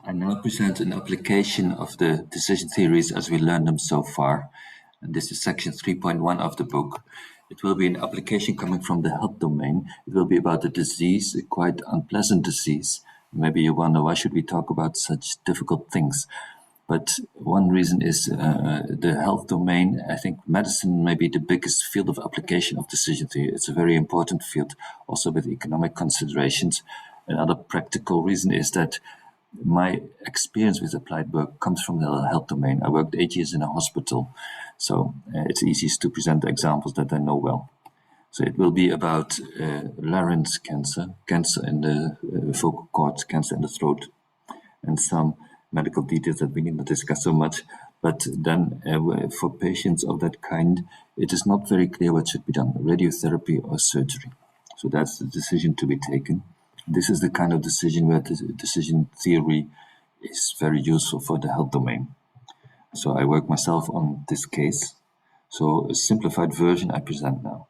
I now present an application of the decision theories as we learned them so far. And this is section 3.1 of the book. It will be an application coming from the health domain. It will be about a disease, a quite unpleasant disease. Maybe you wonder, why should we talk about such difficult things? But one reason is the health domain. I think medicine may be the biggest field of application of decision theory. It's a very important field, also with economic considerations. Another practical reason is that my experience with applied work comes from the health domain. I worked 8 years in a hospital, so it's easiest to present examples that I know well. So it will be about larynx cancer, cancer in the vocal cords, cancer in the throat, and some medical details that we need not discuss so much. But then for patients of that kind, it is not very clear what should be done, radiotherapy or surgery. So that's the decision to be taken. This is the kind of decision where the decision theory is very useful for the health domain. So I work myself on this case. So a simplified version I present now.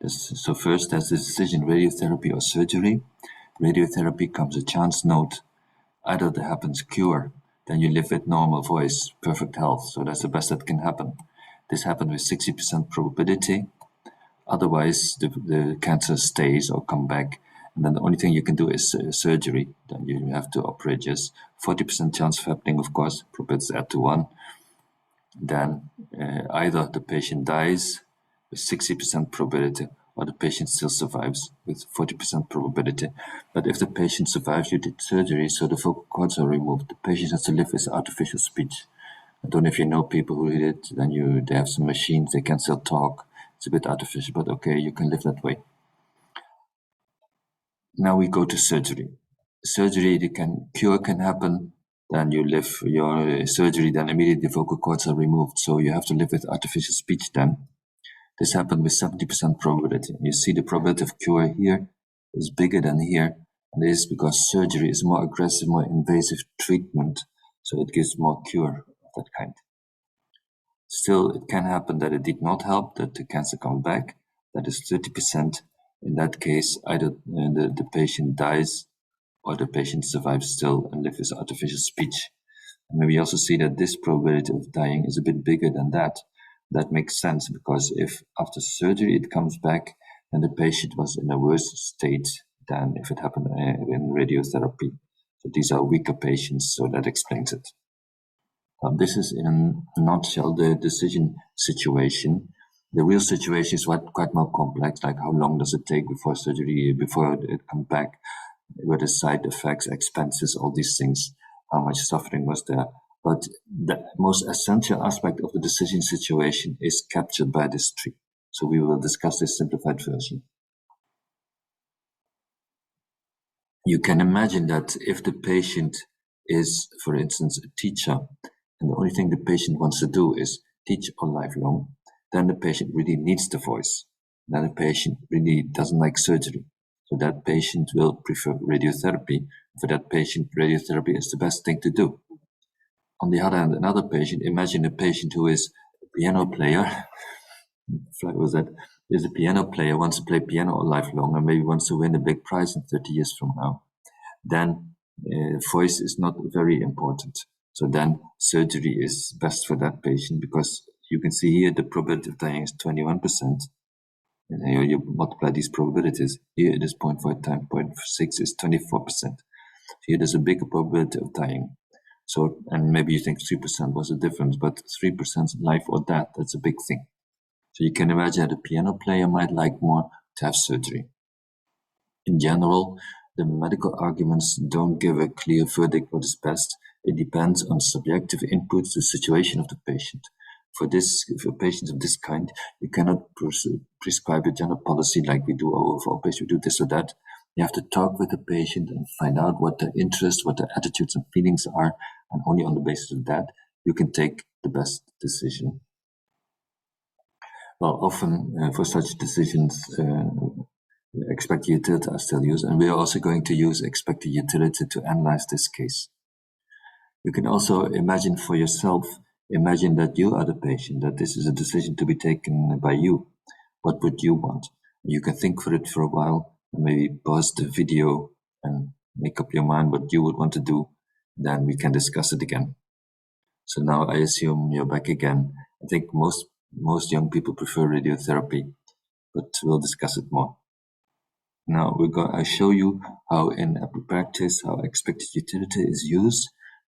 So first, there's the decision radiotherapy or surgery. Radiotherapy comes a chance note. Either there happens cure, then you live with normal voice, perfect health. So that's the best that can happen. This happened with 60% probability. Otherwise, the cancer stays or come back. And then the only thing you can do is surgery. Then you have to operate just 40% chance of happening, of course, probability add to 1. Then either the patient dies with 60% probability or the patient still survives with 40% probability. But if the patient survives, you did surgery, so the vocal cords are removed. The patient has to live with artificial speech. I don't know if you know people who did it, then they have some machines, they can still talk. It's a bit artificial, but okay, you can live that way. Now we go to surgery. Surgery, cure can happen, then you live your surgery, then immediately the vocal cords are removed. So you have to live with artificial speech then. This happened with 70% probability. You see the probability of cure here is bigger than here. And this is because surgery is more aggressive, more invasive treatment. So it gives more cure of that kind. Still, it can happen that it did not help, that the cancer comes back. That is 30%. In that case, either the patient dies or the patient survives still and lives with artificial speech. And we also see that this probability of dying is a bit bigger than that. That makes sense because if after surgery it comes back, then the patient was in a worse state than if it happened in radiotherapy. So these are weaker patients, so that explains it. This is in a nutshell the decision situation. The real situation is quite more complex, like how long does it take before surgery, before it comes back, what are side effects, expenses, all these things, how much suffering was there. But the most essential aspect of the decision situation is captured by this tree. So we will discuss this simplified version. You can imagine that if the patient is, for instance, a teacher, and the only thing the patient wants to do is teach all life long, then the patient really needs the voice. Then the patient really doesn't like surgery. So that patient will prefer radiotherapy. For that patient, radiotherapy is the best thing to do. On the other hand, another patient, imagine a patient who is a piano player. Is a piano player, wants to play piano all life long and maybe wants to win a big prize in 30 years from now. Then voice is not very important. So then surgery is best for that patient because you can see here the probability of dying is 21%. And here you multiply these probabilities. Here it is 0.5 times 0.6 is 24%. So here there's a bigger probability of dying. So, and maybe you think 3% was the difference, but 3% life or death, that's a big thing. So you can imagine that a piano player might like more to have surgery. In general, the medical arguments don't give a clear verdict what is best. It depends on subjective inputs, the situation of the patient. For patients of this kind, you cannot prescribe a general policy like we do for all patients, we do this or that. You have to talk with the patient and find out what their interests, what their attitudes and feelings are, and only on the basis of that, you can take the best decision. Well, often for such decisions, expected utility are still used, and we are also going to use expected utility to analyze this case. You can also imagine for yourself, imagine that you are the patient, that this is a decision to be taken by you. What would you want? You can think for it for a while, and maybe pause the video and make up your mind what you would want to do. then we can discuss it again. So now I assume you're back again. I think most young people prefer radiotherapy, but we'll discuss it more. Now I show you how in practice, how expected utility is used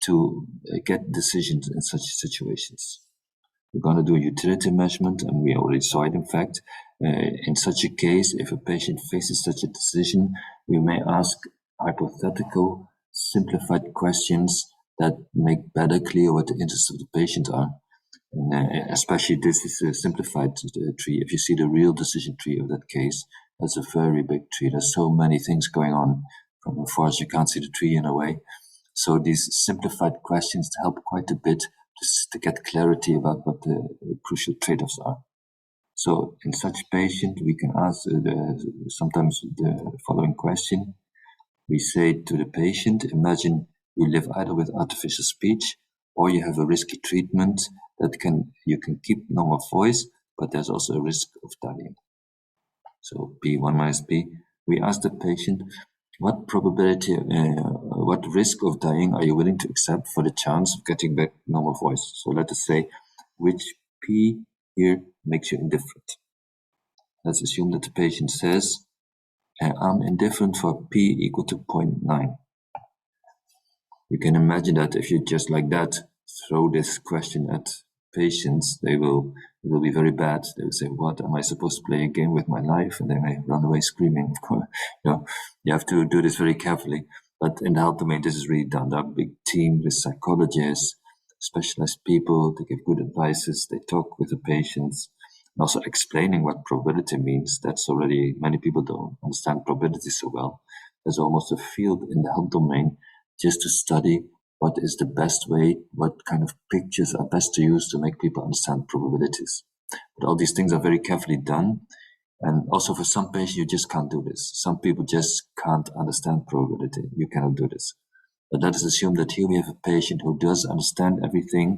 to get decisions in such situations. We're going to do a utility measurement, and we already saw it, in fact. In such a case, if a patient faces such a decision, we may ask hypothetical, simplified questions that make better clear what the interests of the patient are. And especially this is a simplified tree. If you see the real decision tree of that case, that's a very big tree. There's so many things going on. From the forest, you can't see the tree in a way. So these simplified questions help quite a bit just to get clarity about what the crucial trade-offs are. So in such patient, we can ask sometimes the following question. We say to the patient, imagine you live either with artificial speech or you have a risky treatment that you can keep normal voice, but there's also a risk of dying. So P1 minus P. We ask the patient, what probability, what risk of dying are you willing to accept for the chance of getting back normal voice? So let us say, which P here makes you indifferent? Let's assume that the patient says, I'm indifferent for P equal to 0.9. You can imagine that if you just like that throw this question at patients, it will be very bad. They will say, what, am I supposed to play a game with my life? And they may run away screaming. Of course, you have to do this very carefully. But in the health domain, this is really done. There are big teams with psychologists, specialized people to give good advices. They talk with the patients, and also explaining what probability means. That's already, many people don't understand probability so well. There's almost a field in the health domain just to study what is the best way, what kind of pictures are best to use to make people understand probabilities. But all these things are very carefully done. And also for some patients, you just can't do this. Some people just can't understand probability. You cannot do this. But let us assume that here we have a patient who does understand everything,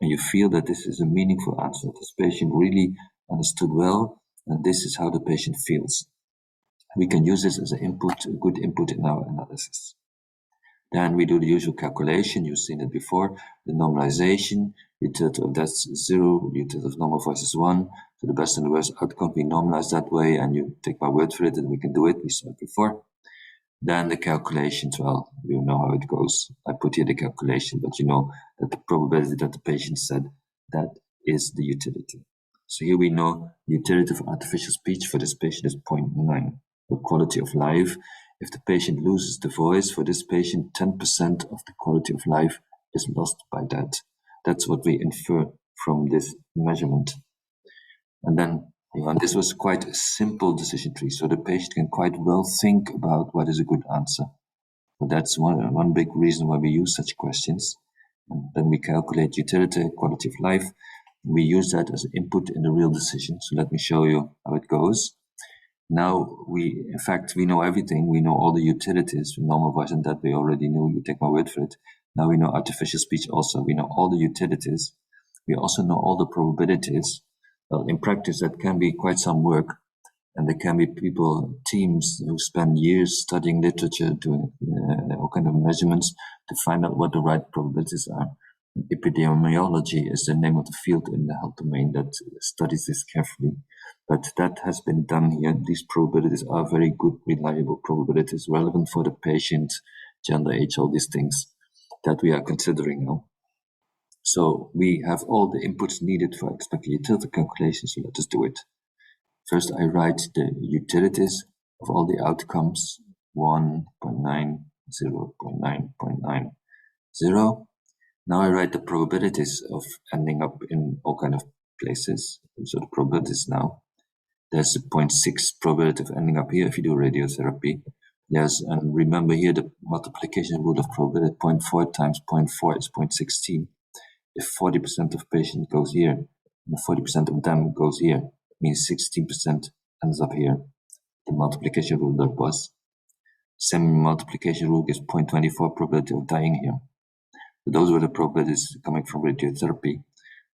and you feel that this is a meaningful answer. This patient really understood well, and this is how the patient feels. We can use this as an input, a good input in our analysis. Then we do the usual calculation. You've seen it before. The normalization, utility of that's 0, utility of normal voice is 1. So the best and the worst outcome, we normalize that way, and you take my word for it, and we can do it. We saw it before. Then the calculations, well, you know how it goes. I put here the calculation, but you know that the probability that the patient said, that is the utility. So here we know the utility of artificial speech for this patient is 0.9. The quality of life, if the patient loses the voice, for this patient, 10% of the quality of life is lost by that. That's what we infer from this measurement. And then, this was quite a simple decision tree, so the patient can quite well think about what is a good answer. So that's one big reason why we use such questions. And then we calculate utility, quality of life. We use that as input in the real decision. So let me show you how it goes. Now we know everything. We know all the utilities from normal voice, and that we already knew. You take my word for it. Now we know artificial speech also. We know all the utilities. We also know all the probabilities. Well, in practice, that can be quite some work. And there can be teams who spend years studying literature, doing all kind of measurements to find out what the right probabilities are. Epidemiology is the name of the field in the health domain that studies this carefully. But that has been done here. These probabilities are very good, reliable probabilities, relevant for the patient, gender, age, all these things that we are considering now. So we have all the inputs needed for expected utility calculation, so let us do it. First, I write the utilities of all the outcomes, 1, 0.9, 0, 0.9, 0.9, 0. Now I write the probabilities of ending up in all kind of places. So the probabilities now. There's a 0.6 probability of ending up here if you do radiotherapy. And remember here the multiplication rule of probability, 0.4 times 0.4 is 0.16. If 40% of patient goes here, and 40% of them goes here, it means 16% ends up here. The multiplication rule that was. Same multiplication rule gives 0.24 probability of dying here. So those were the probabilities coming from radiotherapy.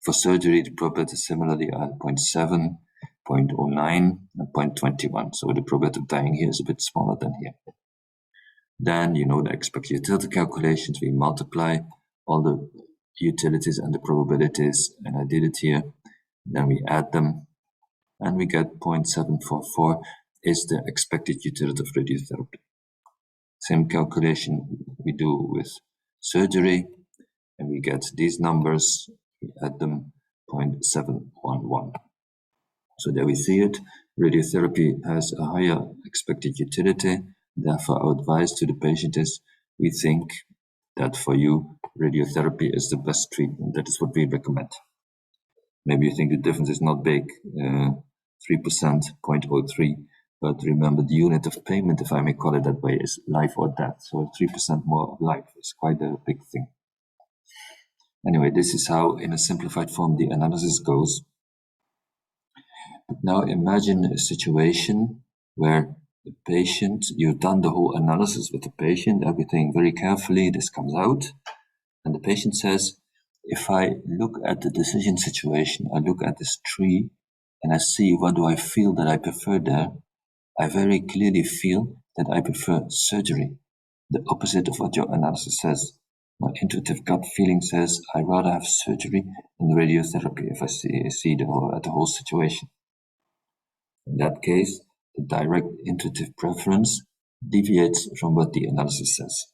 For surgery, the probabilities similarly are 0.7, 0.09, and 0.21. So the probability of dying here is a bit smaller than here. Then, you know, the expected utility calculations, we multiply all the utilities and the probabilities, and I did it here. Then we add them, and we get 0.744 is the expected utility of radiotherapy. Same calculation we do with surgery, and we get these numbers, we add them, 0.711. So there we see it. Radiotherapy has a higher expected utility. Therefore, our advice to the patient is, we think that for you, radiotherapy is the best treatment. That is what we recommend. Maybe you think the difference is not big, 3%, 0.03, but remember the unit of payment, if I may call it that way, is life or death. So 3% more of life is quite a big thing. Anyway, this is how, in a simplified form, the analysis goes. But now imagine a situation where the patient, you've done the whole analysis with the patient, everything very carefully, this comes out, and the patient says, if I look at the decision situation, I look at this tree, and I see what do I feel that I prefer there, I very clearly feel that I prefer surgery, the opposite of what your analysis says. My intuitive gut feeling says I rather have surgery than radiotherapy if I see the whole situation. In that case, the direct intuitive preference deviates from what the analysis says.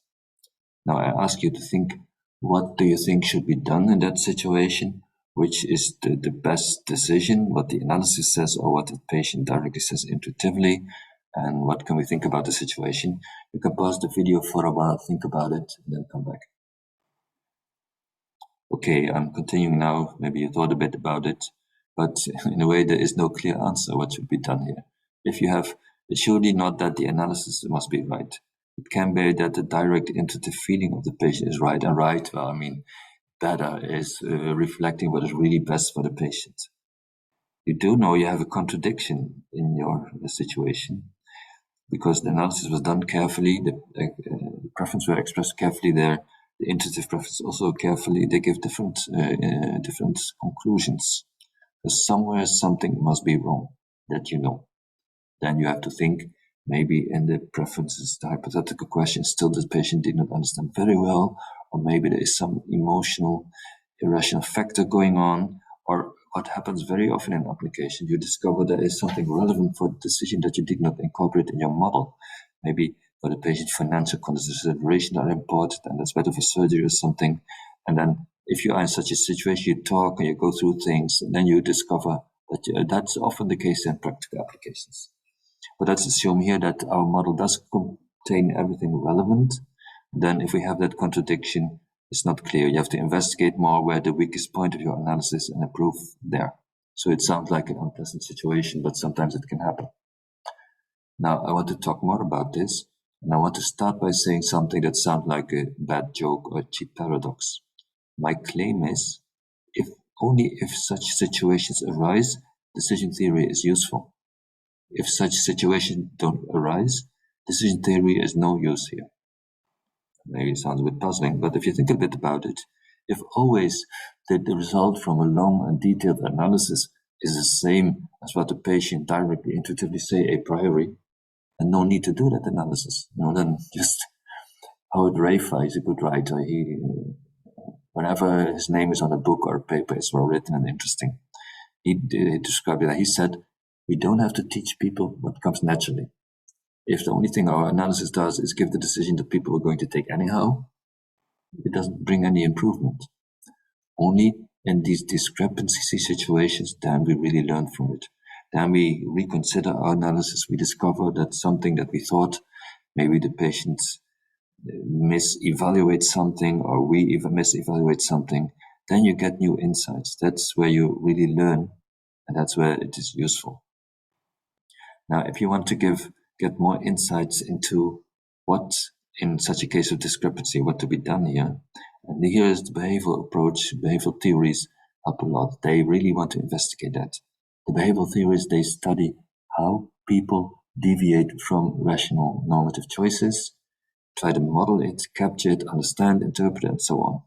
Now I ask you to think, what do you think should be done in that situation? Which is the best decision, what the analysis says or what the patient directly says intuitively? And what can we think about the situation? You can pause the video for a while, think about it, and then come back. Okay, I'm continuing now. Maybe you thought a bit about it, but in a way there is no clear answer what should be done here. If you have, it's surely not that the analysis must be right. It can be that the direct intuitive feeling of the patient is right, and right, well, I mean, better is reflecting what is really best for the patient. You do know you have a contradiction in your situation, because the analysis was done carefully, the preference were expressed carefully there, the intuitive preference also carefully, they give different conclusions. Because somewhere something must be wrong that you know. Then you have to think, maybe in the preferences, the hypothetical question, still the patient did not understand very well, or maybe there is some emotional, irrational factor going on, or what happens very often in application, you discover there is something relevant for the decision that you did not incorporate in your model. Maybe for the patient, financial considerations are important, and that's better for surgery or something. And then if you are in such a situation, you talk and you go through things, and then you discover that that's often the case in practical applications. But let's assume here that our model does contain everything relevant. Then if we have that contradiction, it's not clear. You have to investigate more where the weakest point of your analysis and improve there. So it sounds like an unpleasant situation, but sometimes it can happen. Now, I want to talk more about this, and I want to start by saying something that sounds like a bad joke or a cheap paradox. My claim is, only if such situations arise, decision theory is useful. If such situations don't arise, decision theory is no use here. Maybe it sounds a bit puzzling, but if you think a bit about it, if always the result from a long and detailed analysis is the same as what the patient directly intuitively say a priori, and no need to do that analysis, then just Howard Rafa is a good writer. Whenever his name is on a book or a paper, it's well written and interesting. He described it. He said, we don't have to teach people what comes naturally. If the only thing our analysis does is give the decision that people are going to take anyhow, it doesn't bring any improvement. Only in these discrepancy situations, then we really learn from it. Then we reconsider our analysis. We discover that something that we thought, maybe the patients misevaluate something, or we even misevaluate something. Then you get new insights. That's where you really learn, and that's where it is useful. Now, if you want to get more insights into what, in such a case of discrepancy, what to be done here, and here is the behavioral approach. Behavioral theories help a lot. They really want to investigate that. The behavioral theories, they study how people deviate from rational normative choices, try to model it, capture it, understand, interpret it, and so on.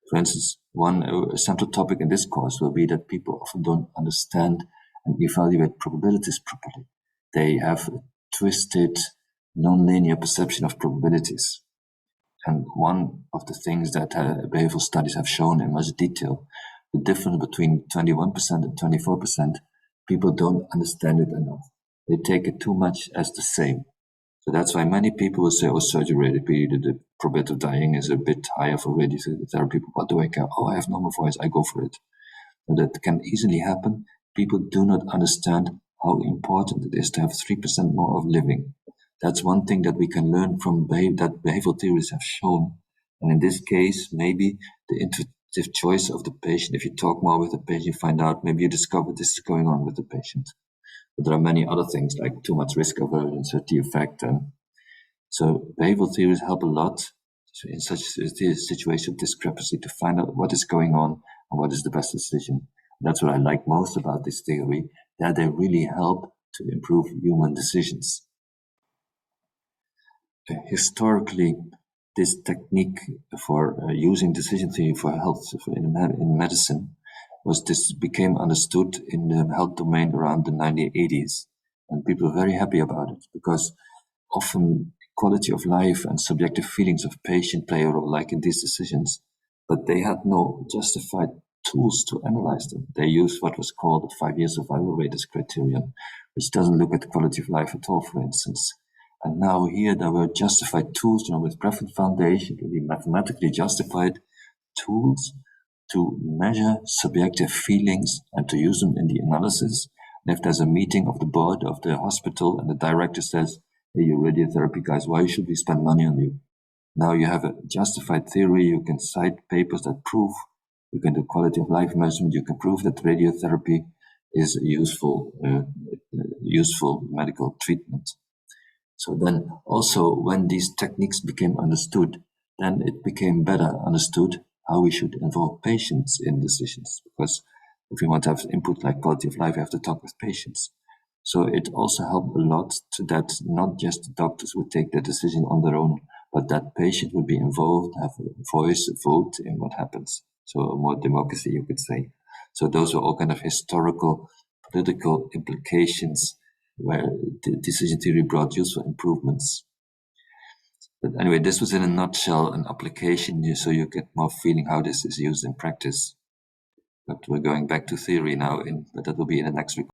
For instance, one central topic in this course will be that people often don't understand and evaluate probabilities properly. They have a twisted nonlinear perception of probabilities. And one of the things that behavioral studies have shown in much detail, the difference between 21% and 24%, people don't understand it enough. They take it too much as the same. So that's why many people will say, oh, surgery, the probability of dying is a bit higher for radiotherapy. What do I care? Oh, I have normal voice, I go for it. And that can easily happen. People do not understand how important it is to have 3% more of living. That's one thing that we can learn from that behavioral theories have shown. And in this case, maybe the intuitive choice of the patient, if you talk more with the patient, you find out, maybe you discover this is going on with the patient. But there are many other things like too much risk aversion, safety effect. And so behavioral theories help a lot in such a situation of discrepancy to find out what is going on and what is the best decision. That's what I like most about this theory, that they really help to improve human decisions. Historically, this technique for using decision theory for health in medicine became understood in the health domain around the 1980s, and people are very happy about it because often quality of life and subjective feelings of patient play a role, like in these decisions, but they had no justified tools to analyze them. They used what was called the 5-year survival rate as criterion, which doesn't look at the quality of life at all, for instance. And now here there were justified tools, with Preference Foundation, really mathematically justified tools to measure subjective feelings and to use them in the analysis. And if there's a meeting of the board of the hospital and the director says, hey, you radiotherapy guys, why should we spend money on you? Now you have a justified theory, you can cite papers that prove, you can do quality of life measurement, you can prove that radiotherapy is a useful medical treatment. So then also when these techniques became understood, then it became better understood how we should involve patients in decisions. Because if we want to have input like quality of life, we have to talk with patients. So it also helped a lot to that not just doctors would take the decision on their own, but that patient would be involved, have a voice, a vote in what happens. So more democracy, you could say. So those were all kind of historical, political implications where the decision theory brought useful improvements. But anyway, this was in a nutshell an application, so you get more feeling how this is used in practice. But we're going back to theory now, but that will be in the next recording.